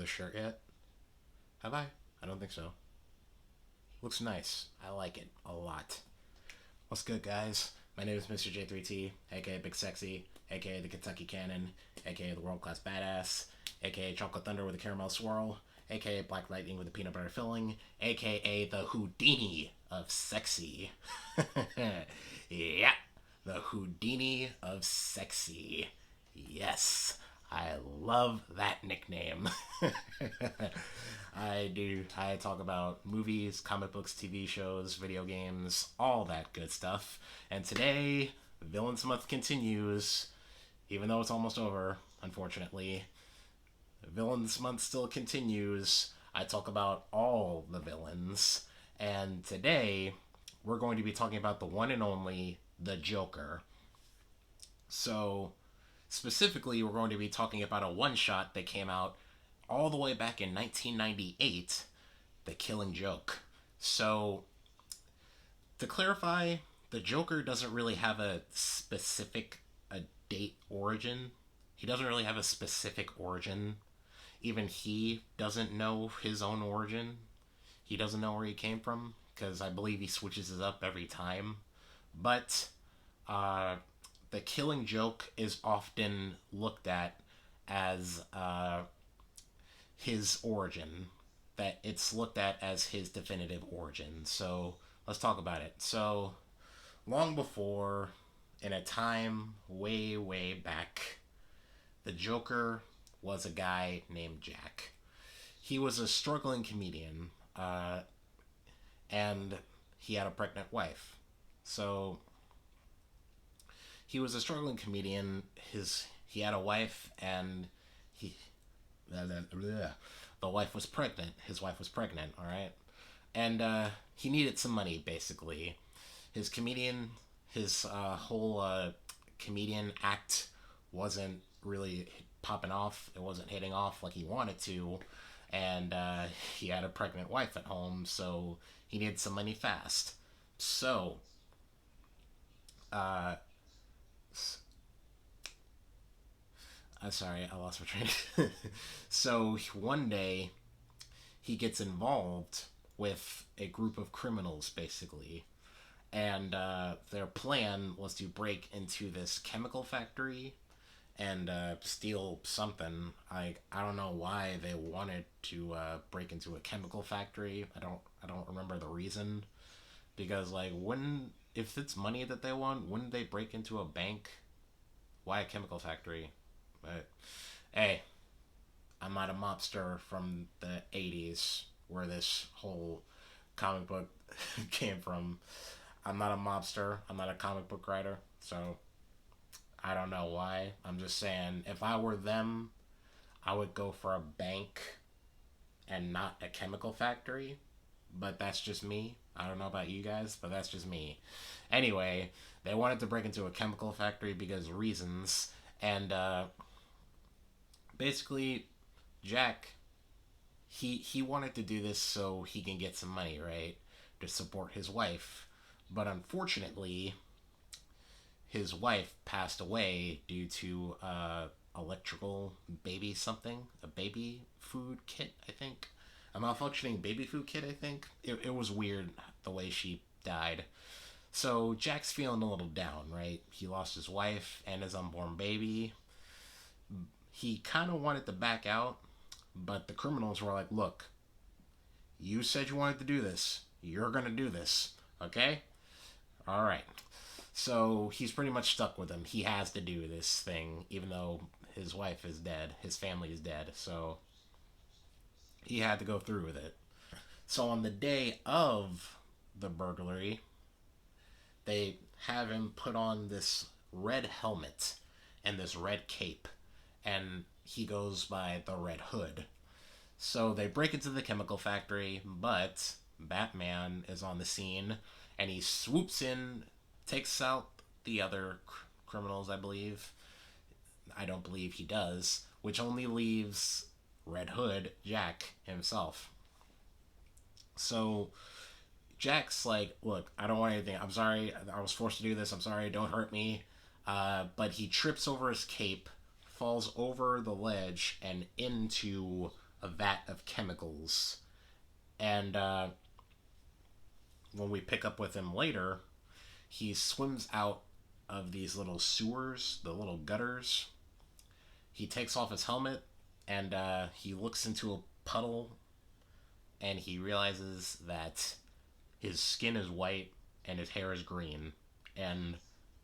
the shirt yet? Have I? I don't think so. Looks nice. I like it a lot. What's good, guys? My name is Mr. J3T, aka Big Sexy, aka the Kentucky Cannon, aka the World Class Badass, aka Chocolate Thunder with a Caramel Swirl, aka Black Lightning with a Peanut Butter Filling, aka the Houdini of Sexy. Yeah, the Houdini of Sexy. Yes, I love that nickname. I talk about movies, comic books, TV shows, video games, all that good stuff. And today, Villains Month continues, even though it's almost over, unfortunately. Villains Month still continues. I talk about all the villains. And today, we're going to be talking about the one and only, the Joker. So, specifically, we're going to be talking about a one shot that came out all the way back in 1998, The Killing Joke. So, to clarify, the Joker doesn't really have a date origin. He doesn't really have a specific origin. Even he doesn't know his own origin. He doesn't know where he came from because I believe he switches it up every time. But uh, the Killing Joke is often looked at as his origin, that it's looked at as his definitive origin. So let's talk about it. So, long before, in a time way, way back, the Joker was a guy named Jack. He was a struggling comedian, and he had a pregnant wife. So, he was a struggling comedian. He had a wife, and he the wife was pregnant. His wife was pregnant. All right, and he needed some money basically. His comedian, his whole comedian act wasn't really popping off. It wasn't hitting off like he wanted to, and he had a pregnant wife at home, so he needed some money fast. So, uh, I'm sorry, I lost my train. So one day he gets involved with a group of criminals, basically, and their plan was to break into this chemical factory and steal something. I don't know why they wanted to break into a chemical factory. I don't remember the reason, because like when if it's money that they want, wouldn't they break into a bank? Why a chemical factory? But hey, I'm not a mobster from the 80s where this whole comic book came from. I'm not a mobster. I'm not a comic book writer. So I don't know why. I'm just saying, if I were them, I would go for a bank and not a chemical factory. But that's just me. I don't know about you guys, but that's just me. Anyway, they wanted to break into a chemical factory because reasons. And basically, Jack, he wanted to do this so he can get some money, right? To support his wife. But unfortunately, his wife passed away due to electrical baby something, a baby food kit, I think. A malfunctioning baby food kit, I think. It was weird the way she died. So Jack's feeling a little down, right? He lost his wife and his unborn baby. He kind of wanted to back out, but the criminals were like, look, you said you wanted to do this. You're going to do this. Okay? All right. So he's pretty much stuck with him. He has to do this thing, even though his wife is dead. His family is dead. So he had to go through with it. So on the day of the burglary, they have him put on this red helmet and this red cape, and he goes by the Red Hood. So they break into the chemical factory, but Batman is on the scene and he swoops in, takes out the other criminals, I believe. I don't believe he does, which only leaves Red Hood, Jack himself. So Jack's like, look, I don't want anything. I'm sorry. I was forced to do this. I'm sorry. Don't hurt me. But he trips over his cape, falls over the ledge and into a vat of chemicals. And when we pick up with him later, he swims out of these little sewers, the little gutters. He takes off his helmet and he looks into a puddle and he realizes that his skin is white and his hair is green. And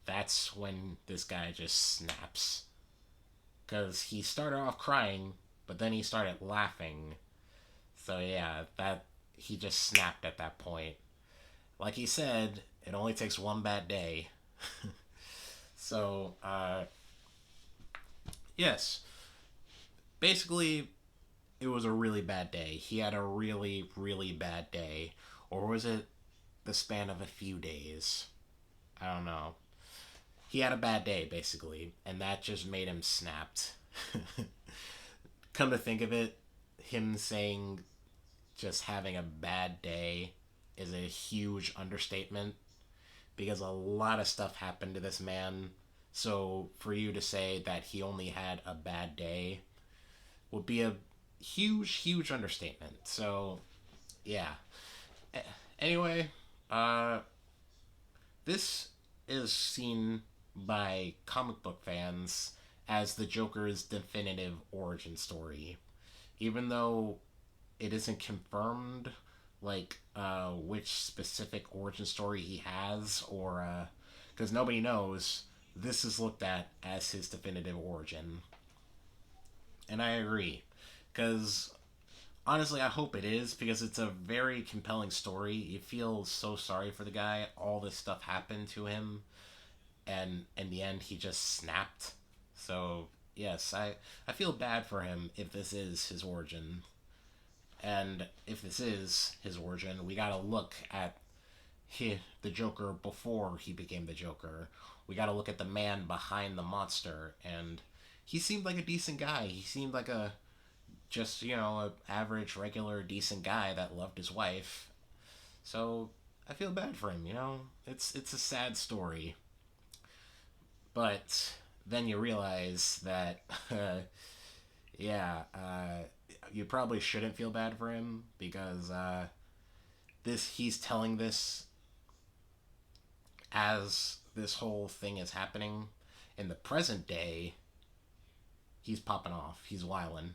that's when this guy just snaps. Because he started off crying, but then he started laughing. So yeah, that he just snapped at that point. Like he said, it only takes one bad day. So, yes. Basically, it was a really bad day. He had a really, really bad day. Or was it the span of a few days? I don't know. He had a bad day, basically, and that just made him snapped. Come to think of it, him saying just having a bad day is a huge understatement because a lot of stuff happened to this man. So for you to say that he only had a bad day would be a huge, huge understatement. So, yeah. Anyway, this is seen by comic book fans as the Joker's definitive origin story. Even though it isn't confirmed, like, which specific origin story he has, or, because nobody knows, this is looked at as his definitive origin. And I agree. Because honestly, I hope it is because it's a very compelling story. You feel so sorry for the guy. All this stuff happened to him, and in the end, he just snapped. So yes, I feel bad for him if this is his origin, and if this is his origin, we gotta look at the Joker before he became the Joker. We gotta look at the man behind the monster, and he seemed like a decent guy. He seemed like a just a average, regular, decent guy that loved his wife. So I feel bad for him. It's a sad story, but then you realize that, yeah, you probably shouldn't feel bad for him because this he's telling this as this whole thing is happening in the present day. He's popping off. He's wilding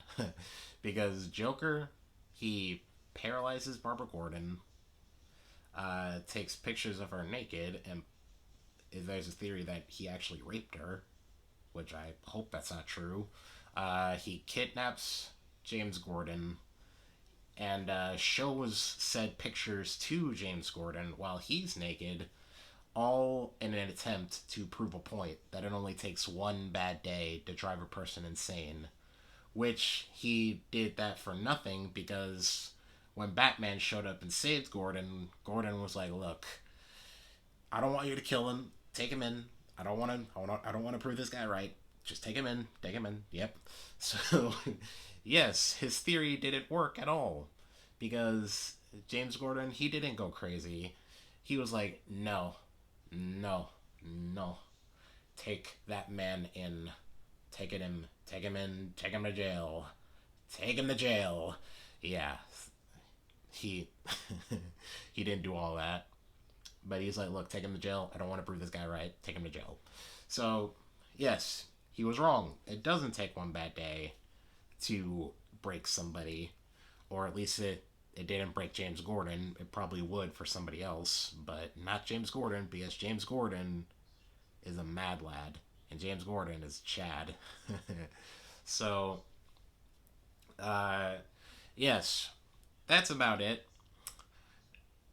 because Joker, he paralyzes Barbara Gordon, takes pictures of her naked, and there's a theory that he actually raped her, which I hope that's not true. He kidnaps James Gordon and shows said pictures to James Gordon while he's naked, all in an attempt to prove a point that it only takes one bad day to drive a person insane. Which he did that for nothing because when Batman showed up and saved Gordon, Gordon was like, "Look, I don't want you to kill him. Take him in. I don't want to. I don't want to prove this guy right. Just take him in. Take him in." Yep. So, yes, his theory didn't work at all because James Gordon, he didn't go crazy. He was like, "No, no, no. Take that man in. Take it in. Take him in. Take him to jail. Take him to jail." Yeah, he he didn't do all that, but he's like, "Look, take him to jail. I don't want to prove this guy right. Take him to jail." So, yes, he was wrong. It doesn't take one bad day to break somebody, or at least it didn't break James Gordon. It probably would for somebody else, but not James Gordon because James Gordon is a mad lad and James Gordon is Chad. So, yes, that's about it.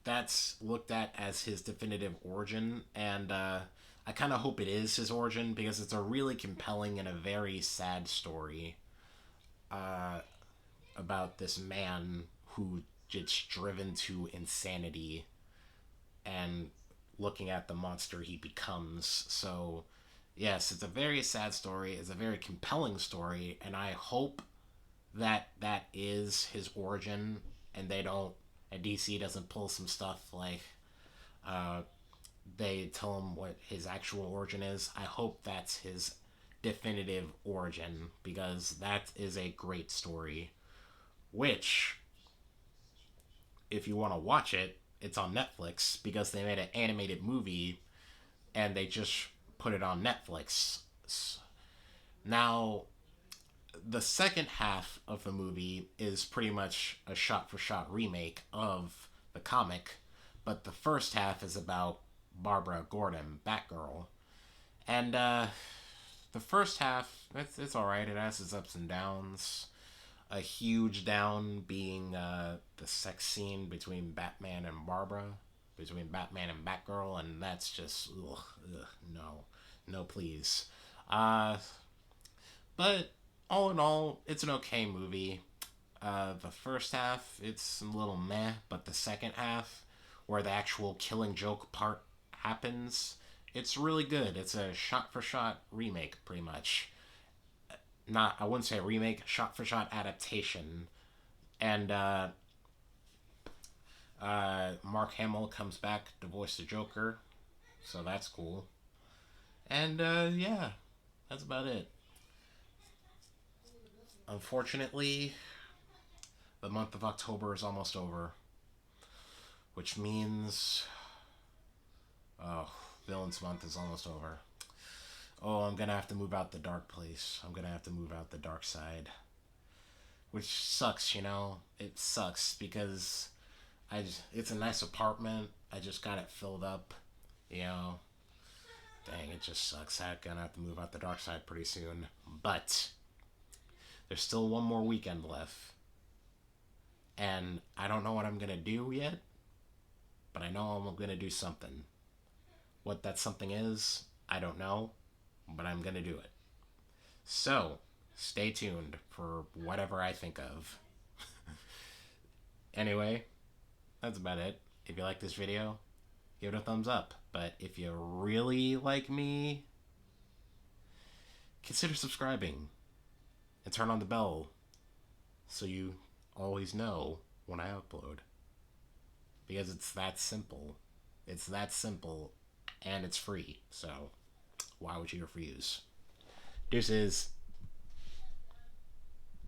That's looked at as his definitive origin, and I kind of hope it is his origin because it's a really compelling and a very sad story about this man who gets driven to insanity and looking at the monster he becomes. So, yes, it's a very sad story. It's a very compelling story, and I hope that that is his origin, and DC doesn't pull some stuff like they tell him what his actual origin is. I hope that's his definitive origin because that is a great story. which, if you want to watch it, it's on Netflix because they made an animated movie and they just put it on Netflix. Now, the second half of the movie is pretty much a shot for shot remake of the comic, but the first half is about Barbara Gordon, Batgirl. And the first half, it's all right. It has its ups and downs. A huge down being the sex scene between Batman and Barbara, between Batman and Batgirl, and that's just no, no, please. Uh, but all in all, it's an okay movie. The first half, it's a little meh, but the second half, where the actual Killing Joke part happens, it's really good. It's a shot for shot remake, pretty much. Not, I wouldn't say a remake, shot for shot adaptation. And Mark Hamill comes back to voice the Joker, so that's cool. And yeah, that's about it. Unfortunately, the month of October is almost over, which means, oh, Villains Month is almost over. Oh, I'm gonna have to move out the dark place. I'm gonna have to move out the dark side, which sucks. It sucks because it's a nice apartment. I just got it filled up. You know, dang, it just sucks. I'm gonna have to move out the dark side pretty soon. But there's still one more weekend left, and I don't know what I'm gonna do yet. But I know I'm gonna do something. What that something is, I don't know, but I'm gonna do it. So, stay tuned for whatever I think of. Anyway, that's about it. If you like this video, give it a thumbs up. But if you really like me, consider subscribing and turn on the bell so you always know when I upload. Because it's that simple. It's that simple and it's free. So, why would you refuse? Deuces.